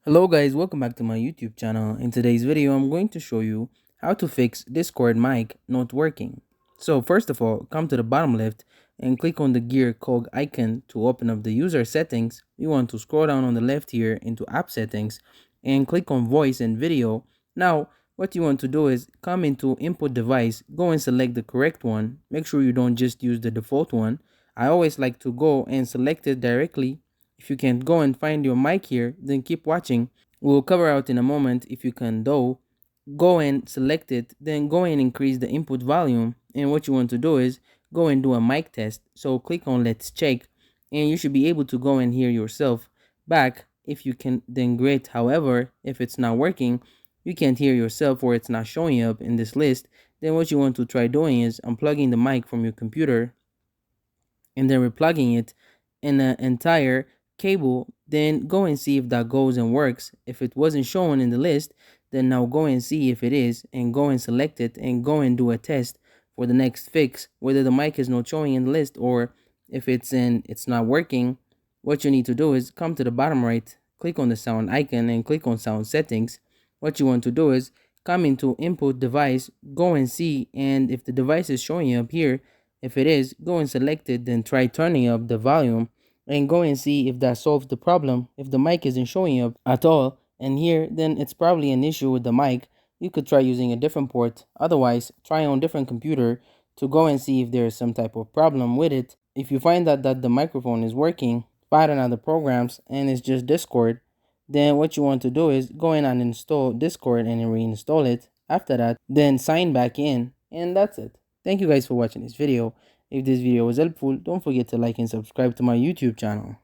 Hello guys, welcome back to my YouTube channel. In today's video, I'm going to show you how to fix Discord mic not working. So first of all, come to the bottom left and click on the gear cog icon to open up the user settings. You want to scroll down on the left here into app settings and click on voice and video. Now, what you want to do is come into input device, go and select the correct one. Make sure you don't just use the default one. I always like to go and select it directly. If you can go and find your mic here, then keep watching. We'll cover out in a moment. If you can though, go and select it, then go and increase the input volume. And what you want to do is go and do a mic test. So click on let's check and you should be able to go and hear yourself back. If you can, then great. However, if it's not working, you can't hear yourself or it's not showing up in this list, then what you want to try doing is unplugging the mic from your computer and then replugging it in the entire cable. Then go and see if that goes and works. If it wasn't shown in the list, then now go and see if it is and go and select it and go and do a test for the next fix, whether the mic is not showing in the list or if it's not working. What you need to do is come to the bottom right, click on the sound icon and click on sound settings. What you want to do is come into input device, go and see, and if the device is showing up here, if it is, go and select it, then try turning up the volume and go and see if that solves the problem. If the mic isn't showing up at all and here, then it's probably an issue with the mic. You could try using a different port. Otherwise, try on different computer to go and see if there is some type of problem with it. If you find that the microphone is working, find another programs and it's just Discord, then what you want to do is go in and install Discord and reinstall it. After that, then sign back in and that's it. Thank you guys for watching this video. If this video was helpful, don't forget to like and subscribe to my YouTube channel.